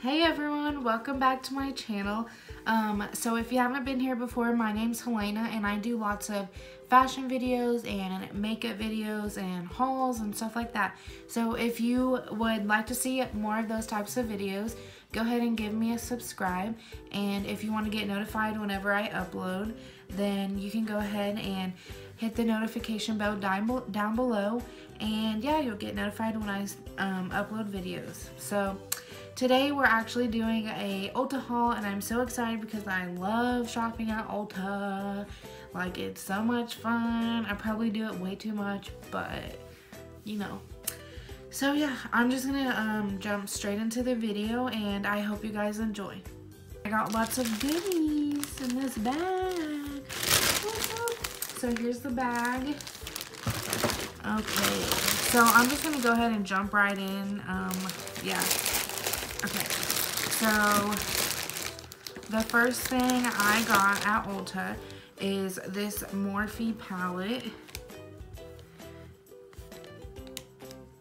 Hey everyone, welcome back to my channel. So if you haven't been here before, my name's Helena and I do lots of fashion videos and makeup videos and hauls and stuff like that. So if you would like to see more of those types of videos, go ahead and give me a subscribe. And if you want to get notified whenever I upload, then you can go ahead and hit the notification bell down below. And yeah, you'll get notified when I upload videos. So today we're actually doing a Ulta haul and I'm so excited because I love shopping at Ulta. Like, it's so much fun. I probably do it way too much, but you know. So yeah, I'm just gonna jump straight into the video and I hope you guys enjoy. I got lots of goodies in this bag. So here's the bag. Okay, so I'm just gonna go ahead and jump right in. Yeah. Okay, so the first thing I got at Ulta is this Morphe palette.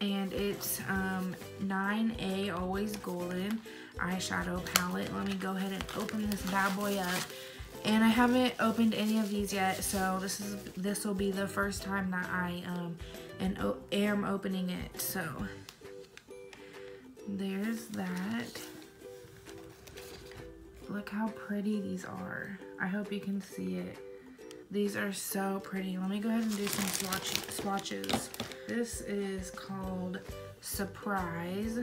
And it's 9A Always Golden eyeshadow palette. Let me go ahead and open this bad boy up. And I haven't opened any of these yet, so this will be the first time that I am opening it. So there's that. Look how pretty these are. I hope you can see it. These are so pretty. Let me go ahead and do some swatches. This is called Surprise.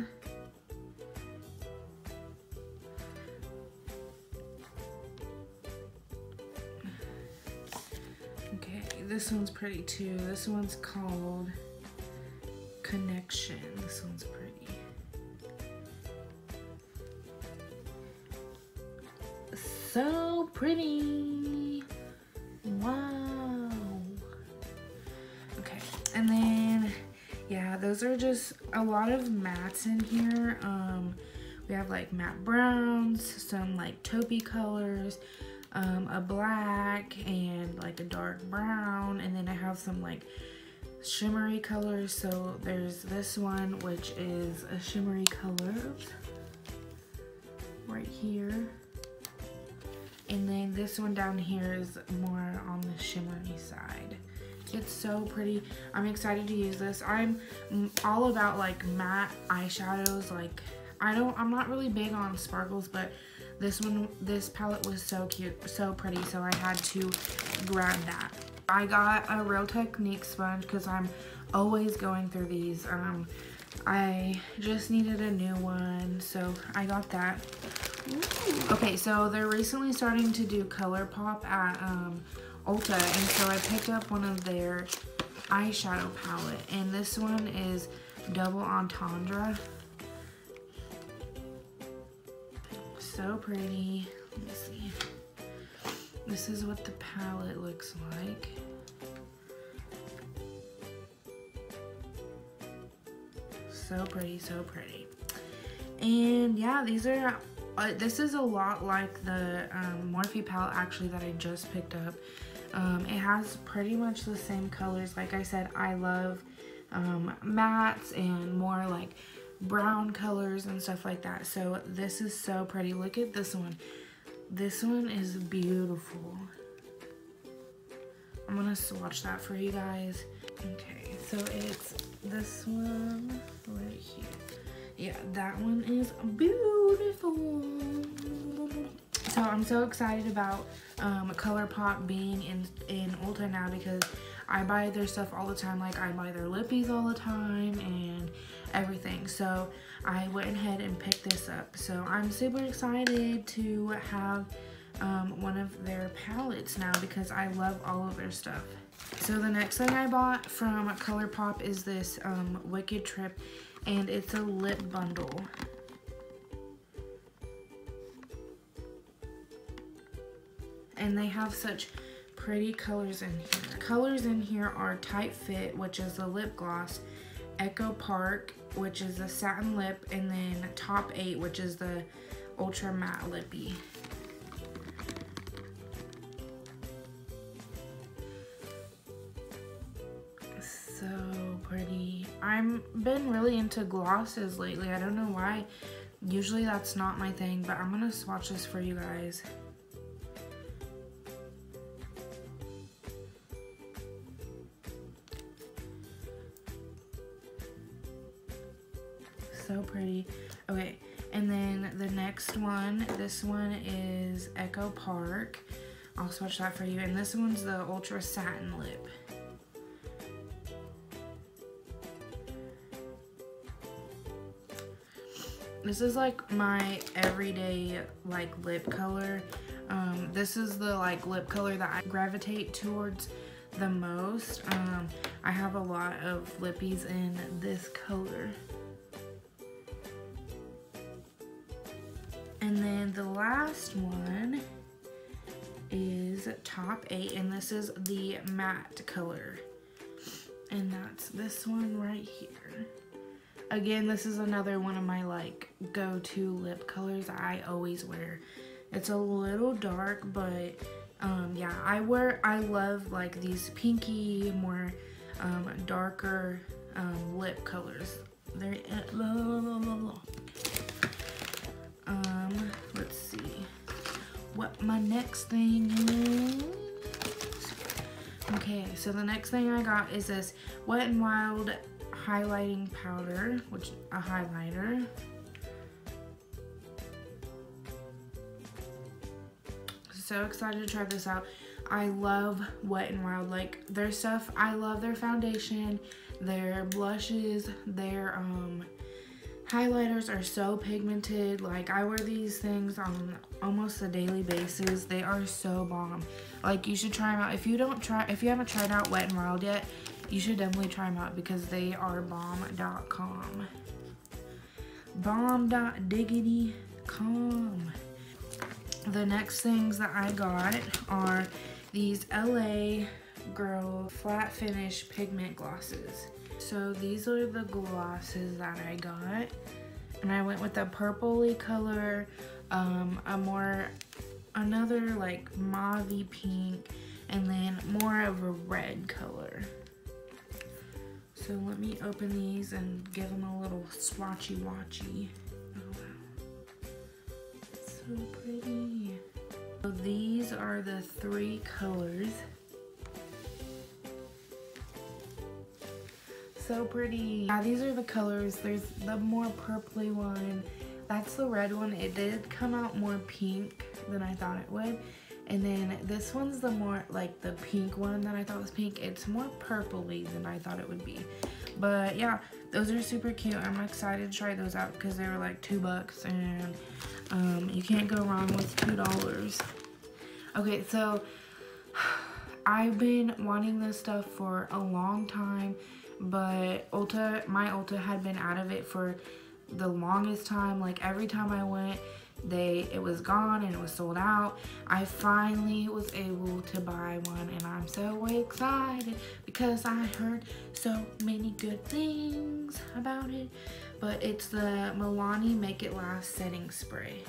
Okay, this one's pretty too. This one's called Connection. This one's pretty. So pretty. Wow. Okay, and then yeah, those are just a lot of mattes in here. We have like matte browns, some like taupey colors, a black and like a dark brown, and then I have some like shimmery colors. So there's this one which is a shimmery color right here. And then this one down here is more on the shimmery side. It's so pretty. I'm excited to use this. I'm all about like matte eyeshadows. Like I'm not really big on sparkles, but this palette was so cute, so pretty, so I had to grab that. I got a Real Technique sponge because I'm always going through these. I just needed a new one, so I got that. Ooh. Okay, so they're recently starting to do Colourpop at Ulta, and so I picked up one of their eyeshadow palette, and this one is Doubleentendre. So pretty. Let me see. This is what the palette looks like. So pretty, so pretty. And yeah, these are this is a lot like the Morphe palette actually that I just picked up. It has pretty much the same colors. Like I said, I love mattes and more like brown colors and stuff like that. So this is so pretty. Look at this one. This one is beautiful. I'm gonna swatch that for you guys. Okay, so it's this one right here. Yeah, that one is beautiful. So I'm so excited about Colourpop being in Ulta now because I buy their stuff all the time. Like, I buy their lippies all the time and everything. So I went ahead and picked this up. So I'm super excited to have one of their palettes now because I love all of their stuff. So the next thing I bought from Colourpop is this Wicked Trip, and it's a lip bundle. And they have such pretty colors in here. Colors in here are Tight Fit, which is a lip gloss, Echo Park, which is a satin lip, and then Top 8, which is the ultra matte lippy. So pretty. I'm I've been really into glosses lately. I don't know why. Usually that's not my thing, but I'm gonna swatch this for you guys. So pretty. Okay, and then the next one, this one is Echo Park. I'll swatch that for you. And this one's the Ultra Satin Lip. This is like my everyday like lip color. This is the like lip color that I gravitate towards the most. I have a lot of lippies in this color. And then the last one is Top 8, and this is the matte color. And that's this one right here. Again, this is another one of my like go-to lip colors I always wear. It's a little dark, but yeah, I love like these pinky, more darker lip colors. They're let's see what my next thing is. Okay, so the next thing I got is this Wet n Wild highlighting powder, which a highlighter. So excited to try this out. I love Wet n Wild, like their stuff. I love their foundation, their blushes, their highlighters are so pigmented. Like I wear these things on almost a daily basis. They are so bomb. Like you should try them out. If you haven't tried out Wet n Wild yet, you should definitely try them out because they are bomb.com. Bomb.diggity.com. The next things that I got are these LA Girl flat finish pigment glosses. So these are the glosses that I got, and I went with a purpley color, another like mauve pink, and then more of a red color. So let me open these and give them a little swatchy watchy. Oh wow, it's so pretty. So these are the 3 colors. So pretty. Yeah, these are the colors. There's the more purpley one. That's the red one. It did come out more pink than I thought it would. And then this one's the more like the pink one that I thought was pink. It's more purpley than I thought it would be. But yeah, those are super cute. I'm excited to try those out because they were like $2 and you can't go wrong with $2. Okay, so I've been wanting this stuff for a long time, but my Ulta had been out of it for the longest time. Like every time I went, it was gone and it was sold out. I finally was able to buy one, and I'm so excited because I heard so many good things about it. But it's the Milani Make It Last Setting Spray.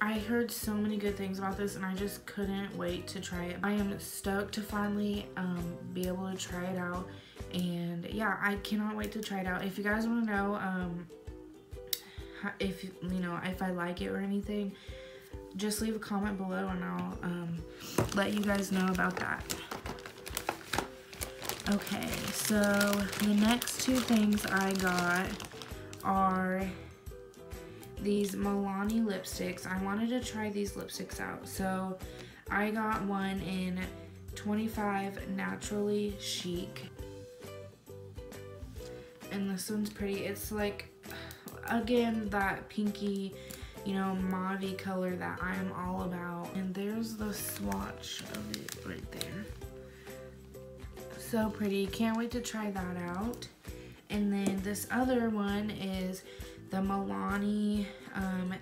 I heard so many good things about this, and I just couldn't wait to try it. I am stoked to finally be able to try it out, and yeah, I cannot wait to try it out. If you guys want to know if I like it or anything, just leave a comment below and I'll let you guys know about that. Okay, so the next 2 things I got are these Milani lipsticks. I wanted to try these lipsticks out, so I got one in 25 Naturally Chic, and this one's pretty. It's like, again, that pinky, mauve color that I am all about. And there's the swatch of it right there. So pretty. Can't wait to try that out. And then this other one is the Milani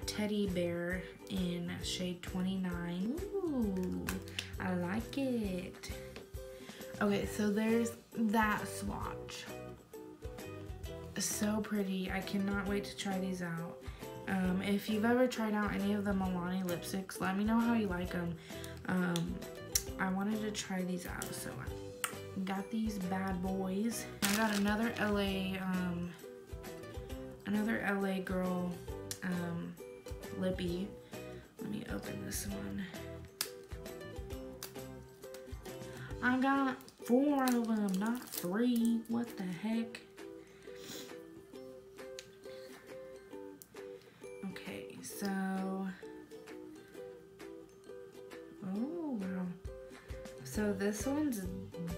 Teddy Bear in shade 29. Ooh, I like it. Okay, so there's that swatch. So pretty. I cannot wait to try these out. If you've ever tried out any of the Milani lipsticks, let me know how you like them. I wanted to try these out, so I got these bad boys. I got another LA girl lippy. Let me open this one. I got 4 of them, not 3. What the heck? Okay, so, oh wow. So this one's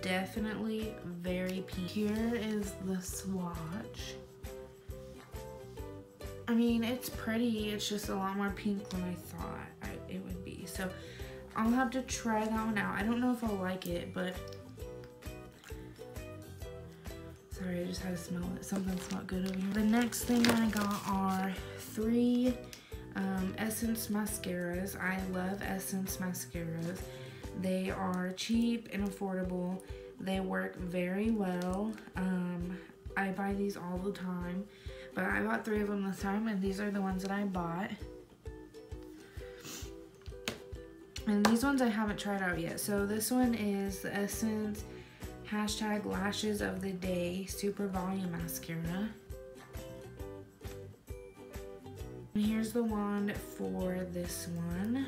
definitely very pink. Here is the swatch. I mean, it's pretty. It's just a lot more pink than I thought it would be. So I'll have to try that one out. I don't know if I'll like it, but sorry, I just had to smell it. Something smelled good over here. The next thing I got are 3 Essence mascaras. I love Essence mascaras. They are cheap and affordable. They work very well. I buy these all the time, but I bought 3 of them this time, and these are the ones that I bought. And these ones I haven't tried out yet. So this one is the Essence # Lashes of the Day Super Volume Mascara. And here's the wand for this one.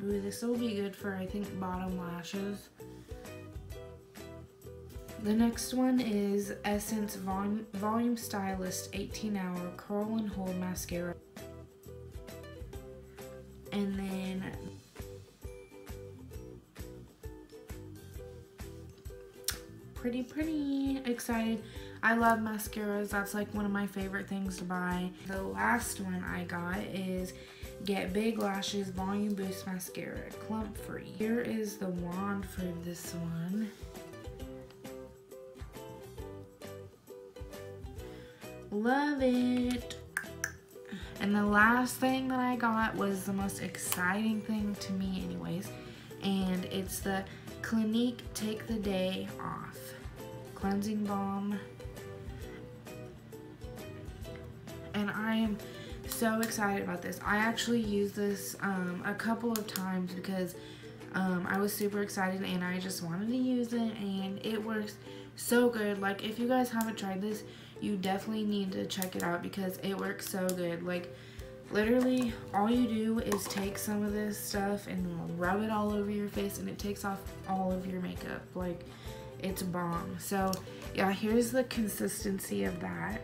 Ooh, this will be good for, I think, bottom lashes. The next one is Essence Volume Stylist 18-Hour Curl and Hold Mascara. And then pretty excited. I love mascaras. That's like one of my favorite things to buy. The last one I got is Get Big Lashes Volume Boost Mascara, clump free. Here is the wand for this one. Love it. And the last thing that I got was the most exciting thing to me anyways, and it's the Clinique Take the Day Off Cleansing Balm. And I am so excited about this. I actually used this a couple of times because I was super excited and I just wanted to use it, and it works so good. Like, if you guys haven't tried this, you definitely need to check it out because it works so good. Like, literally all you do is take some of this stuff and rub it all over your face, and it takes off all of your makeup. Like, it's bomb. So yeah, here's the consistency of that.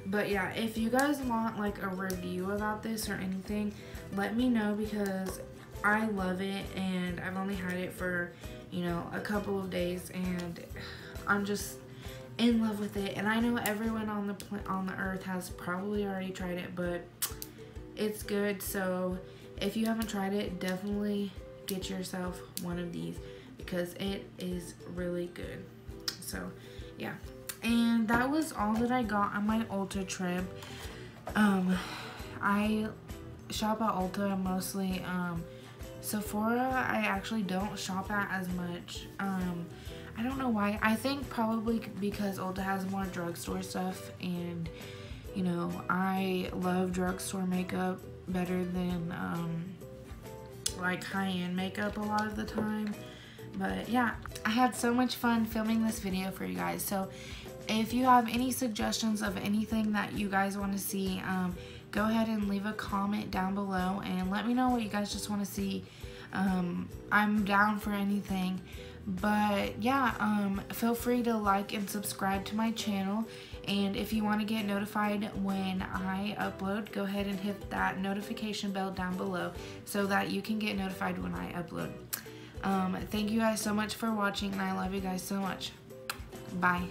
But yeah, if you guys want like a review about this or anything, let me know because I love it, and I've only had it for, you know, a couple of days, and I'm just in love with it. And I know everyone on the earth has probably already tried it, but it's good. So if you haven't tried it, definitely get yourself one of these because it is really good. So yeah, and that was all that I got on my Ulta trip. I shop at Ulta mostly. Sephora I actually don't shop at as much. I don't know why. I think probably because Ulta has more drugstore stuff, and you know, I love drugstore makeup better than like high-end makeup a lot of the time. But yeah, I had so much fun filming this video for you guys. So if you have any suggestions of anything that you guys want to see, go ahead and leave a comment down below and let me know what you guys just want to see. I'm down for anything. But yeah, feel free to like and subscribe to my channel, and if you want to get notified when I upload, go ahead and hit that notification bell down below so that you can get notified when I upload. Thank you guys so much for watching, and I love you guys so much. Bye.